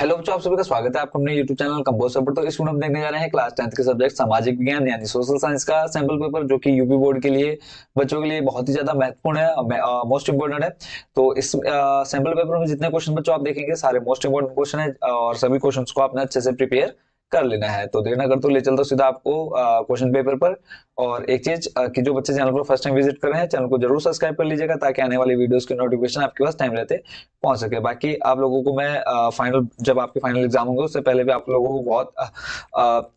Hello बच्चों, आप सभी का स्वागत है आपको अपने YouTube चैनल कंपोजर पर। तो इस वीडियो में देखने जा रहे हैं क्लास 10th के सब्जेक्ट सामाजिक विज्ञान यानी सोशल साइंस का सैंपल पेपर, जो कि यूपी बोर्ड के लिए बच्चों के लिए बहुत ही ज्यादा महत्वपूर्ण है, मोस्ट इंपोर्टेंट है। तो इस सैंपल पेपर में जितने क्वेश्चन बच्चों आप देखेंगे सारे मोस्ट इंपोर्टेंट क्वेश्चन है और सभी क्वेश्चन को आपने अच्छे से प्रिपेयर कर लेना है। तो देर ना कर तो ले चलता हूं सीधा आपको क्वेश्चन पेपर पर। और एक चीज कि जो बच्चे चैनल पर फर्स्ट टाइम विजिट कर रहे हैं, चैनल को जरूर सब्सक्राइब कर लीजिएगा ताकि आने वाली वीडियोस की नोटिफिकेशन आपके पास टाइम रहते पहुंच सके। बाकी आप लोगों को मैं फाइनल जब आपके फाइनल एग्जाम होंगे उससे पहले भी आप लोगों को बहुत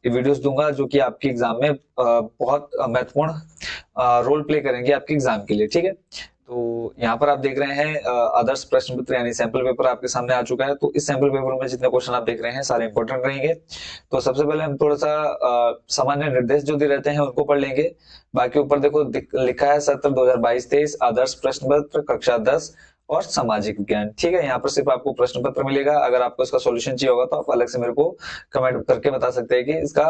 वीडियोस दूंगा जो कि आपके एग्जाम में बहुत महत्वपूर्ण रोल प्ले करेंगे आपके एग्जाम के लिए। ठीक है, तो यहाँ पर आप देख रहे हैं आदर्श प्रश्न पत्र यानी सैंपल पेपर आपके सामने आ चुका है। तो इस सैंपल पेपर में जितने क्वेश्चन आप देख रहे हैं सारे इंपॉर्टेंट रहेंगे। तो सबसे पहले हम थोड़ा सा सामान्य निर्देश जो दिए रहते हैं उनको पढ़ लेंगे। बाकी ऊपर देखो लिखा है सत्र 2022-23 आदर्श प्रश्न पत्र कक्षा 10 और सामाजिक विज्ञान। ठीक है, यहाँ पर सिर्फ आपको प्रश्न पत्र मिलेगा। अगर आपको इसका सॉल्यूशन चाहिए होगा तो आप अलग से मेरे को कमेंट करके बता सकते हैं कि इसका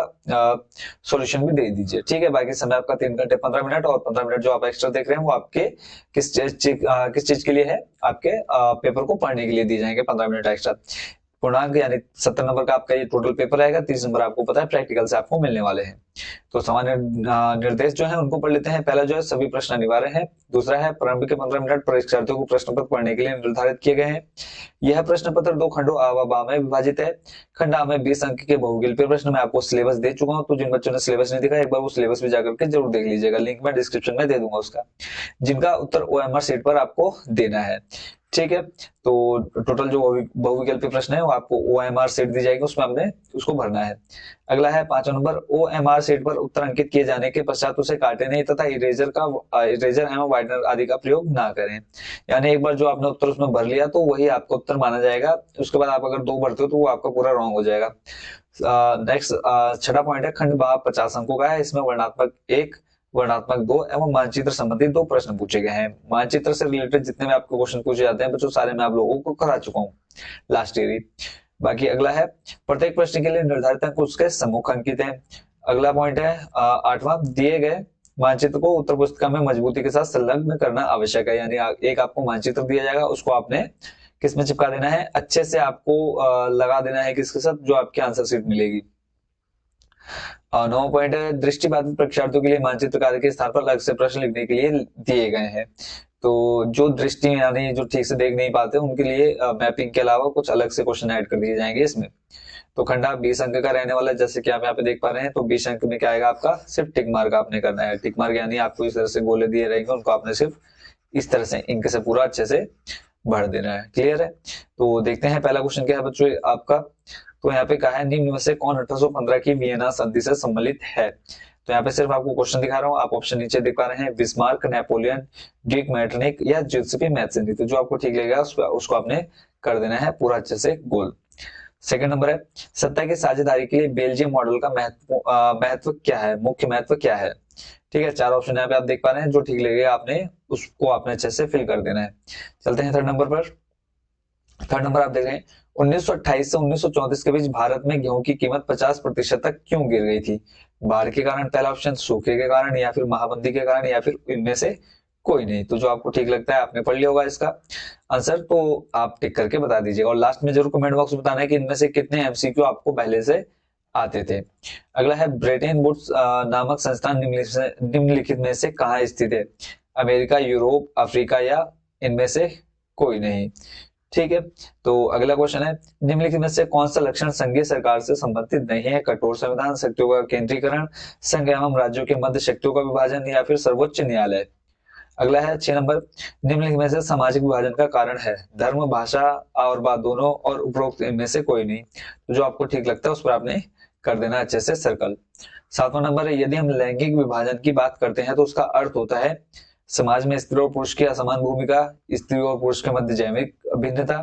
सॉल्यूशन भी दे दीजिए। ठीक है, बाकी समय आपका 3 घंटे 15 मिनट और 15 मिनट जो आप एक्स्ट्रा देख रहे हैं वो आपके किस चीज के लिए है, आपके पेपर को पढ़ने के लिए दिए जाएंगे 15 मिनट एक्स्ट्रा। पूर्णांक यानी 70 नंबर का आपका ये टोटल पेपर रहेगा। 30 नंबर आपको पता है प्रैक्टिकल से आपको मिलने वाले हैं। तो सामान्य निर्देश जो है उनको पढ़ लेते हैं। पहला जो है सभी प्रश्न अनिवार्य है। दूसरा है प्रारंभिक के 15 मिनट परीक्षार्थियों को प्रश्न पत्र पढ़ने के लिए निर्धारित किए गए हैं। यह प्रश्न पत्र दो खंडों आ व बा में विभाजित है। खंड आ में 20 अंक के बहुगिलपीय प्रश्न मैं आपको सिलेबस दे चुका हूँ। तो जिन बच्चों ने सिलेबस नहीं देखा एक बार वो सिलेबस भी जाकर के जरूर देख लीजिएगा, लिंक मैं डिस्क्रिप्शन में दे दूंगा उसका, जिनका उत्तर ओएमआर सीट पर आपको देना है। ठीक है, तो टोटल जो बहुविकल्पीय प्रश्न है वो आपको ओएमआर सीट दी जाएगी, उसमें आपने उसको भरना है। अगला है 5वां नंबर, ओएमआर सीट पर उत्तर अंकित किए जाने के पश्चात उसे काटे नहीं तथा इरेजर एवं वाइटनर आदि का प्रयोग ना करें। यानी एक बार जो आपने उत्तर उसमें भर लिया तो वही आपका उत्तर माना जाएगा। उसके बाद आप अगर दो भरते हो तो वो आपका पूरा रॉन्ग हो जाएगा। नेक्स्ट 6वां पॉइंट है, खंड बा 50 अंकों का है। इसमें वर्णात्मक 2 एवं मानचित्र संबंधित 2 प्रश्न पूछे गए हैं। मानचित्र से रिलेटेड जितने भी आपको क्वेश्चन पूछे जाते हैं बच्चों सारे मैं आप लोगों को करा चुका हूँ लास्ट ईयर ही। बाकी अगला है, प्रत्येक प्रश्न के लिए निर्धारित अंक उसके सम्मुख अंकित है। अगला पॉइंट है 8वां, दिए गए मानचित्र को उत्तर पुस्तिका में मजबूती के साथ संलग्न करना आवश्यक है। यानी एक आपको मानचित्र दिया जाएगा, उसको आपने किसमें चिपका देना है, अच्छे से आपको लगा देना है किसके साथ, जो आपकी आंसर शीट मिलेगी। 9वां पॉइंट है, दृष्टिबाधित परीक्षार्थियों के लिए मानचित्र कार्य के स्थान पर अलग से प्रश्न लिखने के लिए दिए गए हैं। तो जो दृष्टि यानी जो ठीक से देख नहीं पाते उनके लिए मैपिंग के अलावा कुछ अलग से क्वेश्चन ऐड कर दिए जाएंगे इसमें। तो खंडा 20 अंक का रहने वाला है, जैसे कि आप यहाँ पे देख पा रहे हैं। तो 20 अंक में क्या आएगा आपका, सिर्फ टिक मार्क आपने करना है। टिक मार्क यानी आपको इस तरह से गोले दिए रहेंगे, उनको आपने सिर्फ इस तरह से इंक से पूरा अच्छे से भर देना है। क्लियर है, तो देखते हैं पहला क्वेश्चन क्या है बच्चों आपका। तो यहाँ पे कहा है निम्न में से कौन 1815 की वियना संधि से सम्मिलित है। तो यहाँ पे सिर्फ आपको क्वेश्चन दिखा रहा हूँ, आप ऑप्शन नीचे देख पा रहे हैं, बिस्मार्क, नेपोलियन, ड्यूक मैटरनिक या जुसेपे मैत्सनी। तो जो आपको ठीक लगेगा उसको आपने कर देना है पूरा अच्छे से गोल। सेकंड नंबर है, सत्ता की साझेदारी के लिए बेल्जियम मॉडल का महत्व क्या है, मुख्य महत्व क्या है। ठीक है, 4 ऑप्शन यहाँ पे आप देख पा रहे हैं, जो ठीक लगेगा आपने उसको आपने अच्छे से फिल कर देना है। चलते हैं थर्ड नंबर पर। थर्ड नंबर आप देख रहे हैं, 1928 से 1934 के बीच भारत में गेहूं की कीमत 50% तक क्यों गिर गई थी। बाढ़ के कारण, पहला ऑप्शन सूखे के कारण, या फिर महामंदी के कारण, या फिर इनमें से कोई नहीं। तो जो आपको ठीक लगता है आपने पढ़ लिया होगा इसका आंसर, तो आप टिक करके बता दीजिएगा और लास्ट में जरूर कमेंट बॉक्स में बताना है कि इनमें से कितने एमसीक्यू आपको पहले से आते थे। अगला है, ब्रेटेन वुड्स नामक संस्थान निम्नलिखित में से कहाँ स्थित है। अमेरिका, यूरोप, अफ्रीका या इनमें से कोई नहीं। ठीक है, तो अगला क्वेश्चन है, निम्नलिखित में से कौन सा लक्षण संघीय सरकार से संबंधित नहीं है। कठोर संविधान, शक्तियों का केंद्रीकरण, संघ एवं राज्यों के मध्य शक्तियों का विभाजन, या फिर सर्वोच्च न्यायालय। अगला है 6 नंबर, निम्नलिखित में से सामाजिक विभाजन का कारण है। धर्म, भाषा और बात दोनों और उपरोक्त इनमें से कोई नहीं। तो जो आपको ठीक लगता है उस पर आपने कर देना अच्छे से सर्कल। 7वां नंबर है, यदि हम लैंगिक विभाजन की बात करते हैं तो उसका अर्थ होता है समाज में स्त्री और पुरुष की असमान भूमिका, स्त्री और पुरुष के मध्य जैविक भिन्नता,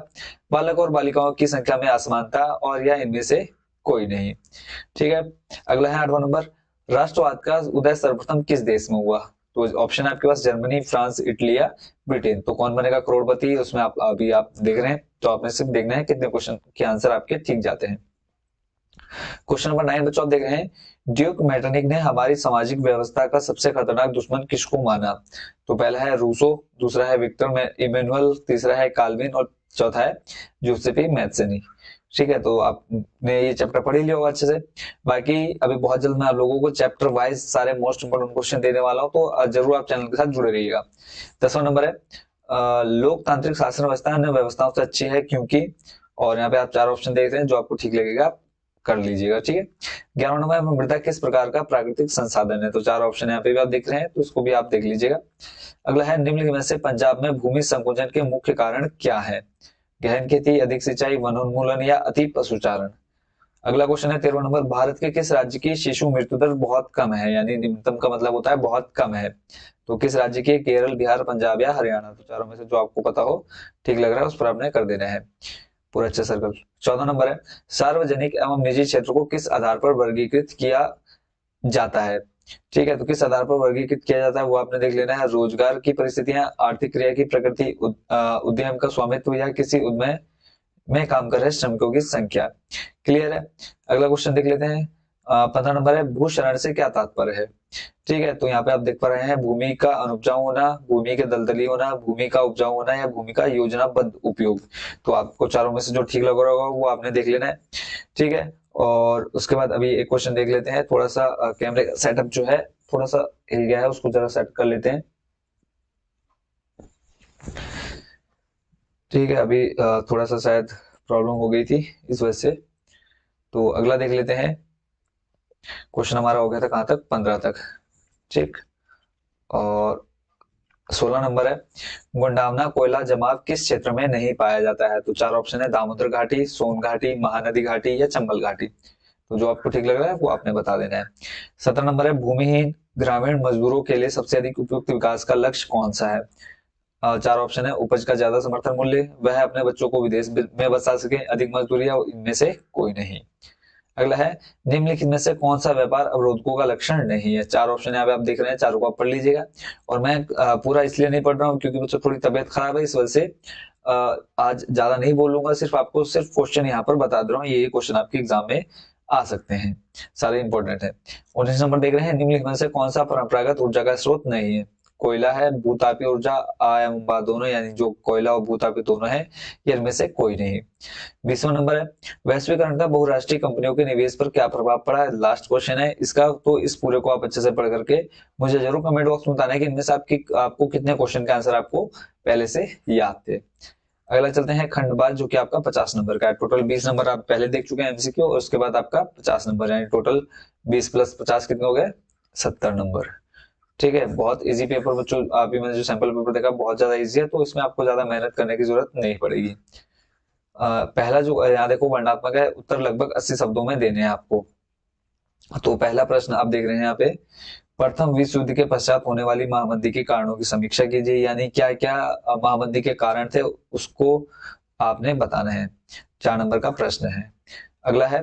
बालक और बालिकाओं की संख्या में असमानता, और या इनमें से कोई नहीं। ठीक है, अगला है 8वां नंबर, राष्ट्रवाद का उदय सर्वप्रथम किस देश में हुआ। तो ऑप्शन है आपके पास जर्मनी, फ्रांस, इटली या ब्रिटेन। तो कौन बनेगा करोड़पति, उसमें आप देख रहे हैं, तो आपने सिर्फ देखना है कितने क्वेश्चन के आंसर आपके ठीक जाते हैं। क्वेश्चन नंबर 9 बच्चों आप देख रहे हैं, ड्यूक मैटरनिक ने हमारी सामाजिक व्यवस्था का सबसे खतरनाक दुश्मन किसको माना। तो पहला है रूसो, दूसरा है विक्टर इमेनुअल, तीसरा है काल्विन और चौथा है जूसेपी मैथ्सेनी। ठीक है, तो आपने ये चैप्टर पढ़ ही लिया होगा अच्छे से। बाकी अभी बहुत जल्द मैं आप लोगों को चैप्टर वाइज सारे मोस्ट इंपोर्टेंट क्वेश्चन देने वाला हूं, तो जरूर आप चैनल के साथ जुड़े रहिएगा। 10वां नंबर है लोकतांत्रिक शासन व्यवस्था अन्य व्यवस्थाओं से अच्छी है क्योंकि, और यहाँ पे आप 4 ऑप्शन देख रहे हैं, जो आपको ठीक लगेगा आप कर लीजिएगा। ठीक है, 11वां नंबर है मृदा किस प्रकार का प्राकृतिक संसाधन है, तो 4 ऑप्शन यहाँ पे भी आप देख रहे हैं, तो इसको भी आप देख लीजिएगा। अगला है निम्नलिखित में से पंजाब में भूमि संकुचन के मुख्य कारण क्या है, गहन खेती, अधिक सिंचाई, वनोन्मूलन या अति पशुचारण। अगला क्वेश्चन है 13वां नंबर भारत के किस राज्य की शिशु मृत्यु दर बहुत कम है, यानी न्यूनतम का मतलब होता है बहुत कम है, तो किस राज्य के, केरल, बिहार, पंजाब या हरियाणा। तो चारों में से जो आपको पता हो, ठीक लग रहा है, उस पर आपने कर देना है पूरा अच्छे सर्कल। 14 नंबर है सार्वजनिक एवं निजी क्षेत्र को किस आधार पर वर्गीकृत किया जाता है। ठीक है, तो किस आधार पर वर्गीकृत किया जाता है वो आपने देख लेना है, रोजगार की परिस्थितियां, आर्थिक क्रिया की प्रकृति, उद्यम का स्वामित्व या किसी उद्यम में काम कर रहे श्रमिकों की संख्या। क्लियर है। अगला क्वेश्चन देख लेते हैं। 15 नंबर है भूशरण से क्या तात्पर्य है। ठीक है, तो यहाँ पे आप देख पा रहे हैं भूमि का अनुपजाऊ होना, भूमि के दलदली होना, भूमि का उपजाऊ होना या भूमि का योजनाबद्ध उपयोग। तो आपको चारों में से जो ठीक लग रहा होगा वो आपने देख लेना है। ठीक है, और उसके बाद अभी एक क्वेश्चन देख लेते हैं। थोड़ा सा कैमरे का सेटअप जो है थोड़ा सा हिल गया है, उसको जरा सेट कर लेते हैं। ठीक है, अभी थोड़ा सा शायद प्रॉब्लम हो गई थी इस वजह से। तो अगला देख लेते हैं। क्वेश्चन हमारा हो गया था कहां तक, 15 तक। ठीक, और 16 नंबर है गोंडावना कोयला जमाव किस क्षेत्र में नहीं पाया जाता है। तो 4 ऑप्शन है, दामोदर घाटी, सोन घाटी, महानदी घाटी या चंबल घाटी। तो जो आपको ठीक लग रहा है वो आपने बता देना है। 17 नंबर है भूमिहीन ग्रामीण मजदूरों के लिए सबसे अधिक उपयुक्त विकास का लक्ष्य कौन सा है। 4 ऑप्शन है, उपज का ज्यादा समर्थन मूल्य, वह अपने बच्चों को विदेश में बसा सके, अधिक मजदूरी या इनमें से कोई नहीं। अगला है निम्नलिखित में से कौन सा व्यापार अवरोधकों का लक्षण नहीं है। 4 ऑप्शन यहाँ पे आप देख रहे हैं, चारों को आप पढ़ लीजिएगा। और मैं पूरा इसलिए नहीं पढ़ रहा हूँ क्योंकि बच्चों थोड़ी तबियत खराब है, इस वजह से आज ज्यादा नहीं बोलूंगा, सिर्फ आपको सिर्फ क्वेश्चन यहाँ पर बता दे रहा हूँ, ये क्वेश्चन आपके एग्जाम में आ सकते हैं, सारे इंपॉर्टेंट है। 19 नंबर देख रहे हैं निम्नलिखित में से कौन सा परंपरागत ऊर्जा का स्रोत नहीं है। कोयला है, भूतापी ऊर्जा, अयस्क दोनों, यानी जो कोयला और भूतापी दोनों है, ये इनमें से कोई नहीं। 20वां नंबर है वैश्वीकरण का बहुराष्ट्रीय कंपनियों के निवेश पर क्या प्रभाव पड़ा है। लास्ट क्वेश्चन है इसका, तो इस पूरे को आप अच्छे से पढ़ करके मुझे जरूर कमेंट बॉक्स में बताना है कि इनमें से आपको कितने क्वेश्चन के आंसर आपको पहले से याद थे। अगला चलते हैं खंडबाज, जो कि आपका 50 नंबर का है। टोटल 20 नंबर आप पहले देख चुके हैं एमसीक्यू, और उसके बाद आपका 50 नंबर, यानी टोटल 20 प्लस 50 कितने हो गए, 70 नंबर। ठीक है, बहुत इजी पेपर बच्चों, अभी मैंने जो सैंपल पेपर देखा बहुत ज्यादा इजी है, तो इसमें आपको ज्यादा मेहनत करने की जरूरत नहीं पड़ेगी। पहला जो यहाँ देखो वर्णनात्मक है, उत्तर लगभग 80 शब्दों में देने हैं आपको। तो पहला प्रश्न आप देख रहे हैं यहाँ पे, प्रथम विश्व युद्ध के पश्चात होने वाली महामंदी के कारणों की समीक्षा कीजिए, यानी क्या क्या महामंदी के कारण थे उसको आपने बताना है। 4 नंबर का प्रश्न है। अगला है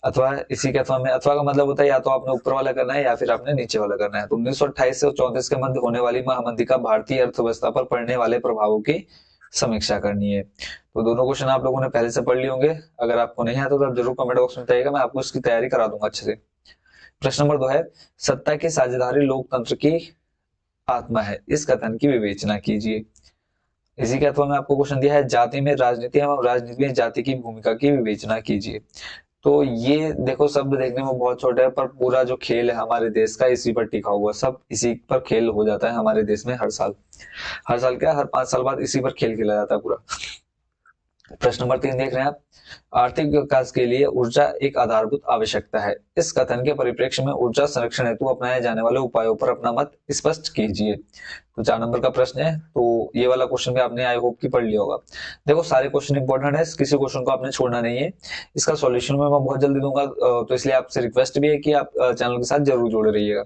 अथवा, इसी के अथवा में, अथवा का मतलब होता है या तो आपने ऊपर वाला करना है या फिर आपने नीचे वाला करना है। तो 1928 से 34 के मध्य होने वाली महामंदी का भारतीय अर्थव्यवस्था पर पड़ने वाले प्रभावों की समीक्षा करनी है। तो दोनों क्वेश्चन आप लोगों ने पहले से पढ़ लिए होंगे, अगर आपको नहीं आता तो आप जरूर कमेंट बॉक्स में बताइएगा, मैं आपको इसकी तैयारी करा दूंगा अच्छे से। प्रश्न नंबर 2 है सत्ता की साझेदारी लोकतंत्र की आत्मा है, इस कथन की विवेचना कीजिए। इसी के अथवा में आपको क्वेश्चन दिया है जाति में राजनीति एवं राजनीति में जाति की भूमिका की विवेचना कीजिए। तो ये देखो शब्द देखने में बहुत छोटा है, पर पूरा जो खेल है हमारे देश का इसी पर टिका हुआ, सब इसी पर खेल हो जाता है हमारे देश में हर साल। हर साल क्या, हर 5 साल बाद इसी पर खेल खेला जाता है पूरा। प्रश्न नंबर 3 देख रहे हैं आप, आर्थिक विकास के लिए ऊर्जा एक आधारभूत आवश्यकता है, इस कथन के परिप्रेक्ष्य में ऊर्जा संरक्षण हेतु अपनाए जाने वाले उपायों पर अपना मत स्पष्ट कीजिए। तो 4 नंबर का प्रश्न है, तो ये वाला क्वेश्चन भी आपने आई होप की पढ़ लिया होगा। देखो सारे क्वेश्चन इंपॉर्टेंट है, किसी क्वेश्चन को आपने छोड़ना नहीं है। इसका सॉल्यूशन में मैं बहुत जल्दी दूंगा, तो इसलिए आपसे रिक्वेस्ट भी है कि आप चैनल के साथ जरूर जुड़े रहिएगा।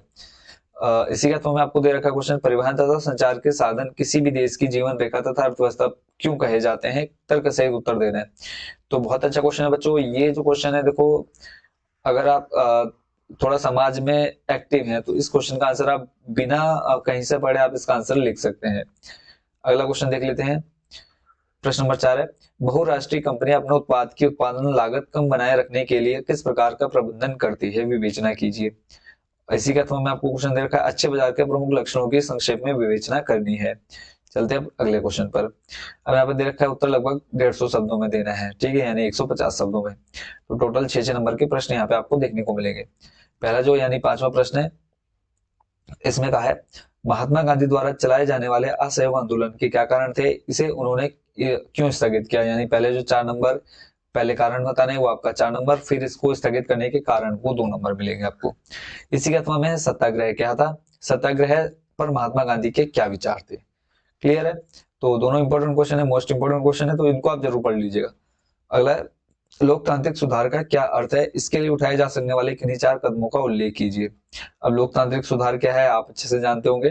इसी का तो मैं आपको दे रखा क्वेश्चन, परिवहन तथा संचार के साधन किसी भी देश की जीवन रेखा तथा अर्थव्यवस्था क्यों कहे जाते हैं, तर्क सहित उत्तर देना है। तो बहुत अच्छा क्वेश्चन है बच्चों, ये जो क्वेश्चन है देखो, अगर आप थोड़ा समाज में एक्टिव हैं तो इस क्वेश्चन का आंसर आप बिना कहीं से पढ़े आप इसका आंसर लिख सकते हैं। अगला क्वेश्चन देख लेते हैं। प्रश्न नंबर 4 है बहुराष्ट्रीय कंपनियां अपने उत्पाद की उत्पादन लागत कम बनाए रखने के लिए किस प्रकार का प्रबंधन करती है, विवेचना कीजिए। इसी का तो मैं आपको क्वेश्चन दे रखा है, अच्छे बाजार के प्रमुख लक्षणों की संक्षेप में विवेचना करनी है। चलते हैं अब अगले क्वेश्चन पर। अब यहाँ पे दे रखा है उत्तर लगभग 150 शब्दों में देना है, ठीक है, यानी 150 शब्दों में। तो टोटल 6 नंबर के प्रश्न यहाँ पे आपको देखने को मिलेंगे। पहला जो यानी 5वां प्रश्न है, इसमें कहा है महात्मा गांधी द्वारा चलाए जाने वाले असहयोग आंदोलन के क्या कारण थे, इसे उन्होंने क्यों स्थगित किया। यानी पहले जो 4 नंबर पहले कारण बताना है वो आपका 4 नंबर, फिर इसको स्थगित करने के कारण वो 2 नंबर मिलेंगे आपको। इसी के अथवा में सत्याग्रह क्या था, सत्याग्रह पर महात्मा गांधी के क्या विचार थे। क्लियर है। तो दोनों इंपॉर्टेंट क्वेश्चन है, मोस्ट इंपॉर्टेंट क्वेश्चन है, तो इनको आप जरूर पढ़ लीजिएगा। अगला है, लोकतांत्रिक सुधार का क्या अर्थ है, इसके लिए उठाए जा सकने वाले किन्हीं 4 कदमों का उल्लेख कीजिए। अब लोकतांत्रिक सुधार क्या है आप अच्छे से जानते होंगे।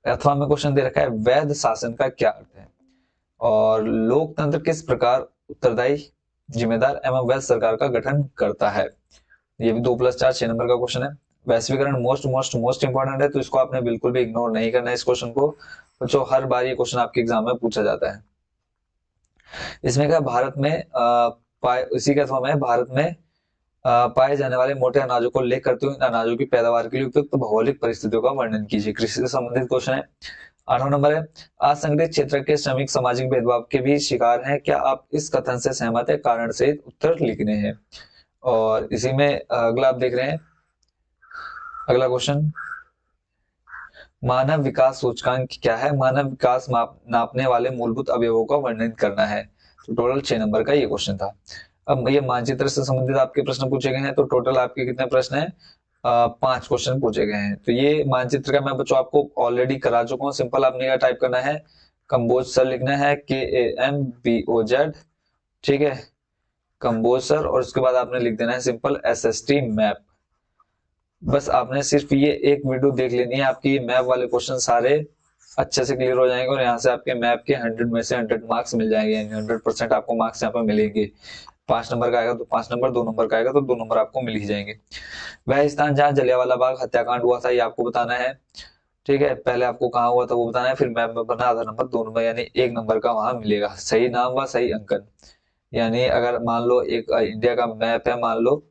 अथवा में क्वेश्चन दे रखा है वैध शासन का क्या अर्थ है, और लोकतंत्र किस प्रकार उत्तरदायी, जिम्मेदार एवं वैध सरकार का गठन करता है। ये भी 2+4 6 नंबर का क्वेश्चन है। वैश्वीकरण मोस्ट मोस्ट मोस्ट इंपॉर्टेंट है, तो इसको आपने बिल्कुल भी इग्नोर नहीं करना है इस क्वेश्चन को, बच्चों हर बार ये क्वेश्चन आपके एग्जाम में पूछा जाता है। इसमें क्या भारत में इसी के अथवा में भारत में पाए जाने वाले मोटे अनाजों को उल्लेख करते हुए इन अनाजों की पैदावार के लिए उपयुक्त भौगोलिक परिस्थितियों का वर्णन कीजिए। कृषि से संबंधित क्वेश्चन है। 8वां नंबर है, असंगठित क्षेत्र के श्रमिक सामाजिक भेदभाव के भी शिकार हैं, क्या आप इस कथन से सहमत है, कारण सहित उत्तर लिखने हैं। और इसी में अगला आप देख रहे हैं, अगला क्वेश्चन, मानव विकास सूचकांक क्या है, मानव विकास नापने वाले मूलभूत अवयवों का वर्णन करना है। तो टोटल 6 नंबर का ये क्वेश्चन था। अब ये मानचित्र से संबंधित आपके प्रश्न पूछे गए हैं, तो टोटल आपके कितने प्रश्न हैं, 5 क्वेश्चन पूछे गए हैं। तो ये मानचित्र का मैं बच्चों आपको ऑलरेडी करा चुका हूँ। सिंपल आपने क्या टाइप करना है, कंबोज सर लिखना है, KAMBOZ, ठीक है, कंबोज सर, और उसके बाद आपने लिख देना है सिंपल SST मैप। बस आपने सिर्फ ये एक वीडियो देख लेनी है, आपकी मैप वाले क्वेश्चन सारे अच्छे से क्लियर हो जाएंगे, और यहाँ से आपके मैप के 100 में से 100 मार्क्स मिल जाएंगे, यानी 100% आपको मार्क्स यहाँ पे मिलेंगे। 5 नंबर का आएगा तो 5 नंबर, 2 नंबर का आएगा तो 2 नंबर आपको मिल ही जाएंगे। वह स्थान जहाँ जलियांवाला बाग हत्याकांड हुआ था ये आपको बताना है, ठीक है, पहले आपको कहाँ हुआ था वो बताना है, फिर मैप में बना आधा नंबर, 2 नंबर, यानी 1 नंबर का वहां मिलेगा। सही नाम व सही अंकन, यानी अगर मान लो एक इंडिया का मैप है मान लो,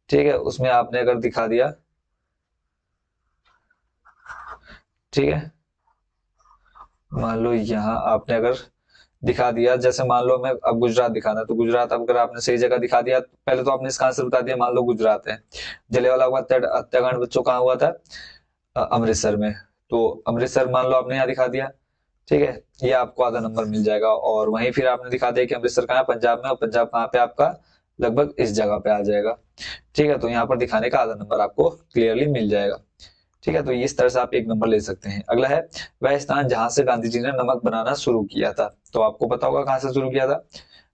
ठीक है, उसमें आपने अगर दिखा दिया, ठीक है, मान लो यहाँ आपने अगर दिखा दिया, जैसे मान लो मैं अब गुजरात दिखाना, तो गुजरात अगर आपने सही जगह दिखा दिया, पहले तो आपने इसका आंसर बता दिया, मान लो गुजरात है। जलियांवाला बाग हत्याकांड बच्चों कहाँ हुआ था, अमृतसर में, तो अमृतसर मान लो आपने यहाँ दिखा दिया, ठीक है, ये आपको आधा नंबर मिल जाएगा। और वहीं फिर आपने दिखा दिया कि अमृतसर कहाँ है, पंजाब में, और पंजाब कहाँ पे आपका, लगभग इस जगह पे आ जाएगा, ठीक है, तो यहाँ पर दिखाने का आधा नंबर आपको क्लियरली मिल जाएगा, ठीक है। तो इस तरह से आप 1 नंबर ले सकते हैं। अगला है, वह स्थान जहां से गांधी जी ने नमक बनाना शुरू किया था, तो आपको पता होगा कहां से शुरू किया था।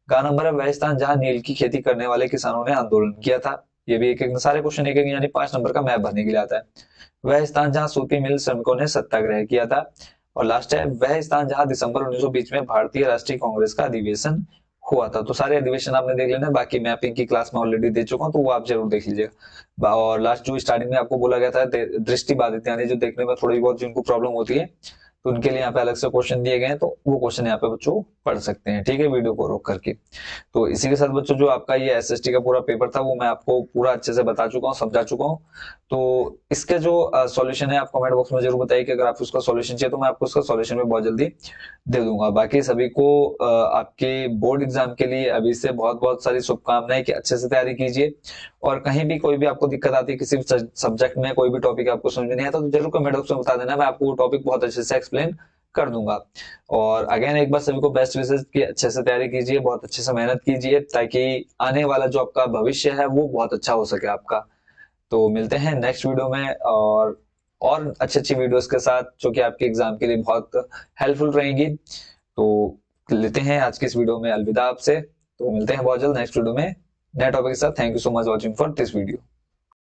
गा नंबर है, वह स्थान जहां नील की खेती करने वाले किसानों ने आंदोलन किया था। ये भी एक एक सारे क्वेश्चन एक एक यानी 5 नंबर का मैप भरने के लिए आता है। वह स्थान जहां सूती मिल श्रमिकों ने सत्याग्रह किया था। और लास्ट है, वह स्थान जहां दिसंबर 1920 में भारतीय राष्ट्रीय कांग्रेस का अधिवेशन हुआ था। तो सारे अधिवेशन आपने देख लेना, बाकी मैपिंग की क्लास में ऑलरेडी दे चुका हूं, तो वो आप जरूर देख लीजिएगा। और लास्ट जो स्टार्टिंग में आपको बोला गया था, दृष्टि बाधित यानी जो देखने में थोड़ी बहुत जिनको प्रॉब्लम होती है, तो उनके लिए यहाँ पे अलग से क्वेश्चन दिए गए हैं, तो वो क्वेश्चन यहाँ पे बच्चों पढ़ सकते हैं, ठीक है, वीडियो को रोक करके। तो इसी के साथ बच्चों जो आपका ये SST का पूरा पेपर था वो मैं आपको पूरा अच्छे से बता चुका हूँ, समझा चुका हूँ। तो इसके जो सॉल्यूशन है आप कमेंट बॉक्स में जरूर बताइए कि अगर आपको उसका सॉल्यूशन चाहिए तो मैं आपको उसका सॉल्यूशन भी बहुत जल्दी दे दूंगा। बाकी सभी को आपके बोर्ड एग्जाम के लिए अभी से बहुत बहुत सारी शुभकामनाएं कि अच्छे से तैयारी कीजिए। और कहीं भी कोई भी आपको दिक्कत आती है किसी भी सब्जेक्ट में, कोई भी टॉपिक आपको समझ में नहीं आता, तो जरूर कमेंट बॉक्स में बता देना, मैं आपको वो टॉपिक बहुत अच्छे से एक्सप्लेन कर दूंगा। और अगेन एक बार सभी को बेस्ट विशेष की अच्छे से तैयारी कीजिए, बहुत अच्छे से मेहनत कीजिए, ताकि आने वाला जो आपका भविष्य है वो बहुत अच्छा हो सके आपका। तो मिलते हैं नेक्स्ट वीडियो में और अच्छी अच्छी वीडियोस के साथ जो कि आपके एग्जाम के लिए बहुत हेल्पफुल रहेंगी। तो लेते हैं आज की इस वीडियो में अलविदा आपसे। तो मिलते हैं बहुत जल्द नेक्स्ट वीडियो में नए टॉपिक के साथ। Thank you so much watching for this video.